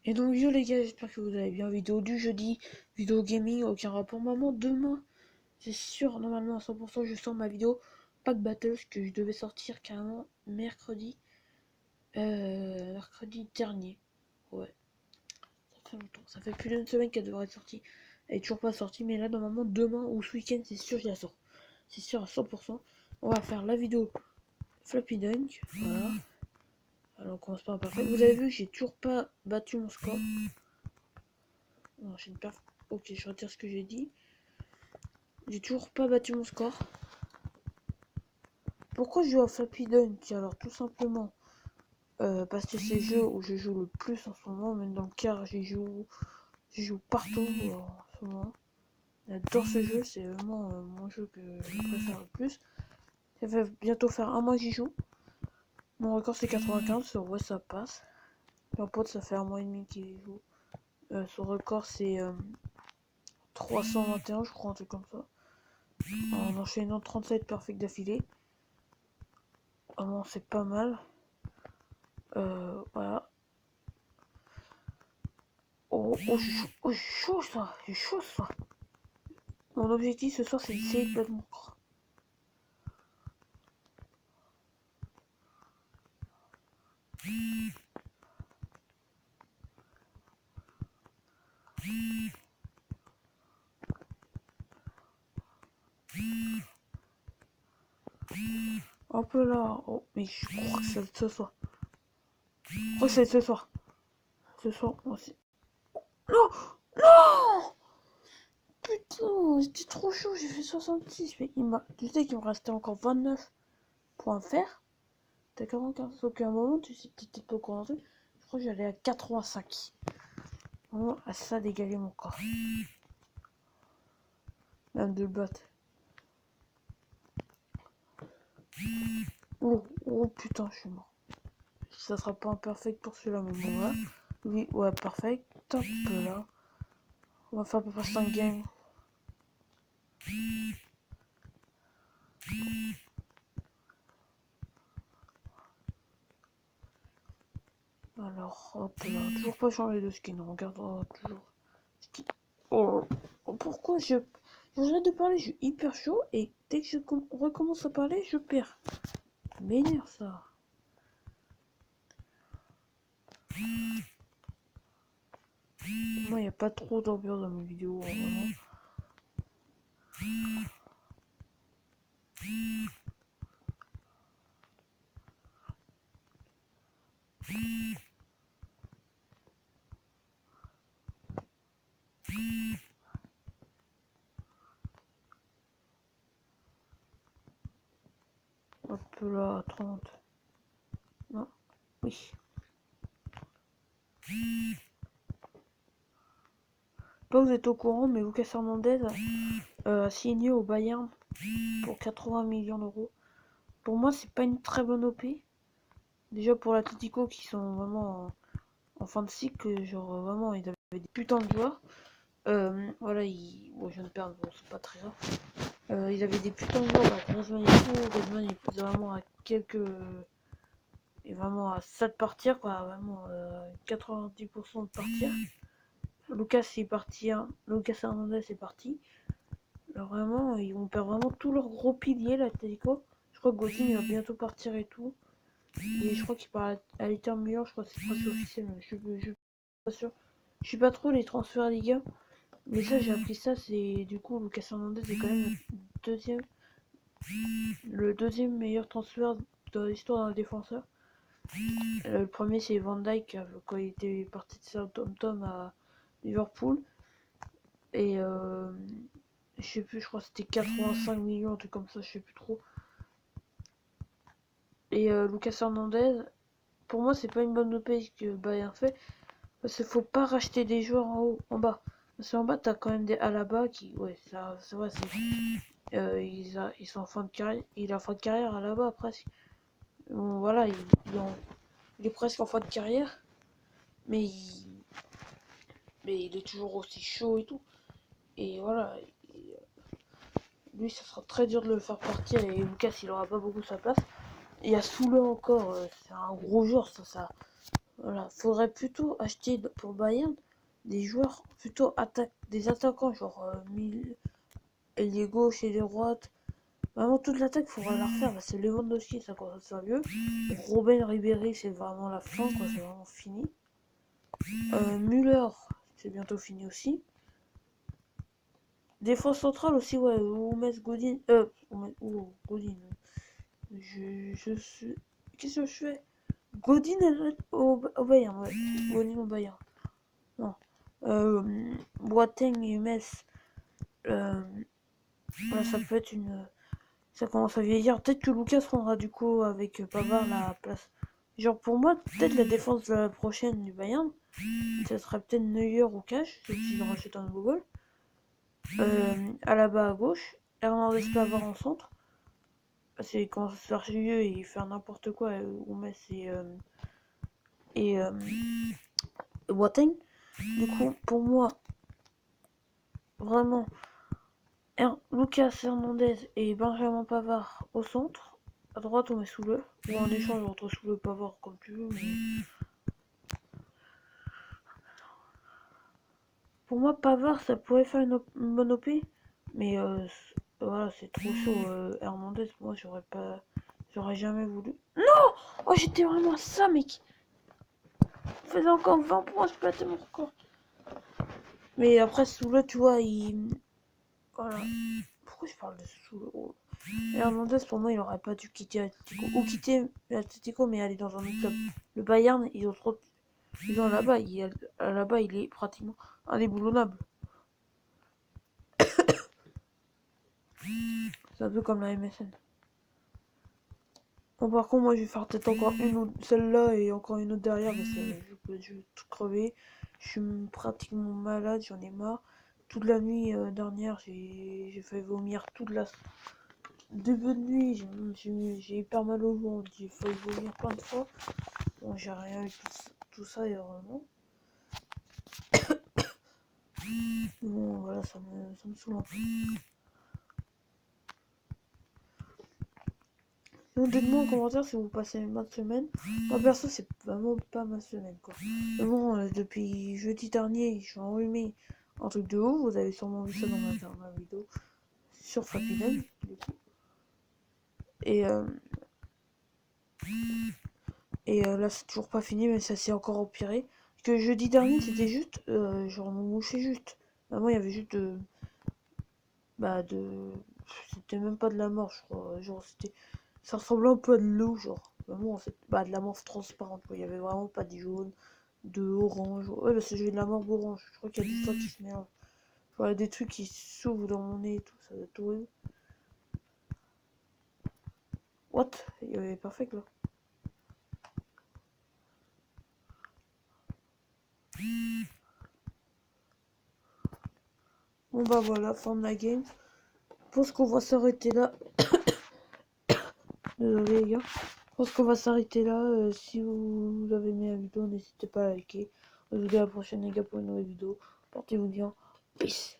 Et donc yo les gars, j'espère que vous allez bien. Vidéo du jeudi, vidéo gaming, aucun rapport. Maman, demain, c'est sûr, normalement à 100%, je sors ma vidéo Pack Battles que je devais sortir carrément mercredi dernier. Ouais, ça fait longtemps. Ça fait plus d'une semaine qu'elle devrait être sortie. Elle est toujours pas sortie, mais là, normalement, demain ou ce week-end, c'est sûr, je la sors. C'est sûr à 100%. On va faire la vidéo Flappy Dunk. Voilà. Alors on commence par un parfait. Vous avez vu, j'ai toujours pas battu mon score. Non, j'ai une perf. Ok, je retire ce que j'ai dit. J'ai toujours pas battu mon score. Pourquoi je joue à Flappy Dunk? Alors tout simplement parce que c'est le jeu où je joue le plus en ce moment. Même dans le car, j'y joue partout en ce moment. J'adore ce jeu, c'est vraiment mon jeu que je préfère le plus. Ça va bientôt faire un mois que j'y joue. Mon record c'est 95, sur ouais ça passe. Mon pote ça fait un mois et demi qu'il joue. Son record c'est 321 je crois, un truc comme ça. En enchaînant 37 perfects d'affilée. Vraiment c'est pas mal. Voilà. Oh, j'ai chaud ça, j'ai chaud ça. Mon objectif ce soir c'est d'essayer de battre mon corps. Hop là, oh, mais je crois que ça va être ce soir. Je crois que ça va être ce soir. Ce soir, moi aussi. Non, non, putain, j'étais trop chaud, j'ai fait 66. Mais tu sais qu'il me restait encore 29 pour en faire. T'as 45. Donc à un moment, tu sais, t'étais pas au courant. Je crois que j'allais à 85. Vraiment, à ça d'égaler mon corps. Même de le battre. Oh putain, je suis mort. Ça sera pas un perfect pour celui-là, mais bon, là. Oui, ouais, perfect. Top là. On va faire à peu près 5 games. Alors, hop là. Toujours pas changé de skin. On regardera toujours. Skin. Oh, pourquoi j'arrête de parler, je suis hyper chaud et dès que je recommence à parler, je perds. M'énerve ça. Moi, il n'y a pas trop d'ambiance dans mes vidéos, vraiment. Hop là, 30. Non, oui. Pas vous êtes au courant, mais Lucas Hernandez a signé au Bayern pour 80 millions d'euros. Pour moi, c'est pas une très bonne OP. Déjà pour l'Atletico qui sont vraiment en fin de cycle, genre vraiment ils avaient des putains de joueurs. Voilà, bon, je viens de perdre, bon, c'est pas très grave. Ils avaient des putains de joueurs, Griezmann et tout. Griezmann il est vraiment à quelques. Et vraiment à ça de partir, quoi. Vraiment 90% de partir. Lucas est parti, hein. Lucas Hernandez est parti. Alors vraiment, ils vont perdre vraiment tous leurs gros piliers, l'Atletico. Je crois que Godin il va bientôt partir et tout. Et je crois qu'il part à l'Inter Milan, je crois que c'est presque officiel, mais je suis pas sûr. Je suis pas trop les transferts Liga. Mais ça, j'ai appris ça, c'est du coup, Lucas Hernandez est quand même le deuxième meilleur transfert de l'histoire d'un défenseur. Le premier, c'est Van Dijk quand il était parti de Southampton à Liverpool. Et je sais plus, je crois que c'était 85 millions, un truc comme ça, je sais plus trop. Et Lucas Hernandez, pour moi, c'est pas une bonne OP que Bayern fait. Parce qu'il faut pas racheter des joueurs en haut, en bas. Parce qu'en bas, t'as quand même des Alaba qui, ouais, ça, c'est vrai, ils sont en fin de carrière. Il est en fin de carrière Alaba presque. Bon, voilà, il est presque en fin de carrière. Mais il est toujours aussi chaud et tout. Et voilà, lui, ça sera très dur de le faire partir. Et Lucas, il aura pas beaucoup sa place. Il y a Soula encore, c'est un gros joueur, ça. Voilà, faudrait plutôt acheter pour Bayern des joueurs plutôt des attaquants genre ailier gauche et droite. Vraiment toute l'attaque faudra la refaire. Bah, c'est Lewandowski, ça commence à se faire vieux. Robben Ribéry, c'est vraiment la fin, quoi, c'est vraiment fini. Müller, c'est bientôt fini aussi. Défense centrale aussi, ouais, Oumes Godin. Godin. Je suis. Qu'est-ce que je fais? Godin au Bayern, ouais. Godin au Bayern. Non. Boateng et Metz. Voilà, ça peut être une. Ça commence à vieillir. Peut-être que Lucas prendra du coup avec Pavard la place. Genre pour moi, peut-être la défense de la prochaine du Bayern, ça serait peut-être Neuer ou Cash, s'ils rachètent un nouveau goal. Alaba à gauche, Hernandez Pavard en centre. C'est quand ça se faire vieux et faire n'importe quoi, on met et Boateng. Du coup, pour moi, vraiment, Lucas Hernandez et Benjamin Pavard au centre. À droite, on met Soule. Ou en échange entre Soule et Pavard, comme tu veux. Mais pour moi, Pavard, ça pourrait faire une bonne OP. Mais voilà, c'est trop chaud. Hernandez, moi, j'aurais jamais voulu. Non! Oh, j'étais vraiment ça, mec! On faisait encore 20 points, je battais mon record. Mais après, Soule, tu vois, il. Voilà. Pourquoi je parle de Soule? Oh. Hernandez, pour moi, il aurait pas dû quitter Atletico. Ou quitter l'Atletico, mais aller dans un autre club. Le Bayern, ils ont trop. Ils ont là-bas, là-bas, il est pratiquement indéboulonnable. C'est un peu comme la MSN. Bon, par contre, moi, je vais faire peut-être encore une autre, celle-là et encore une autre derrière, parce que je vais tout crever. Je suis pratiquement malade, j'en ai marre. Toute la nuit dernière, j'ai fait vomir toute la. Début de nuit, j'ai hyper mal au ventre, j'ai failli vomir plein de fois. Bon, j'ai rien eu tout ça, et heureusement. Bon, voilà, ça me saoule un peu. Donc dites-moi en commentaire si vous passez une bonne semaine. Moi perso c'est vraiment pas ma semaine quoi. Mais bon depuis jeudi dernier je suis enrhumé un truc de ouf, vous avez sûrement vu ça dans ma vidéo sur Fapiden du coup. Et, euh, là c'est toujours pas fini mais ça s'est encore empiré. Parce que jeudi dernier c'était juste, genre me mouchait juste. Vraiment il y avait juste de. C'était même pas de la mort je crois. Genre c'était. Ça ressemblait un peu à de l'eau genre. Vraiment de la morphe transparente quoi. Il y avait vraiment pas de jaune. De orange. Ouais, parce que j'ai de la morve orange. Je crois qu'il y a des trucs qui se mélangent. Voilà, des trucs qui s'ouvrent dans mon nez et tout. Ça doit être horrible. What? Il y avait Perfect là. Bon bah voilà, fin de la game. Je pense qu'on va s'arrêter là. Désolé les gars. Je pense qu'on va s'arrêter là. Si vous avez aimé la vidéo, n'hésitez pas à liker. Je vous dis à la prochaine les gars pour une nouvelle vidéo. Portez-vous bien. Peace.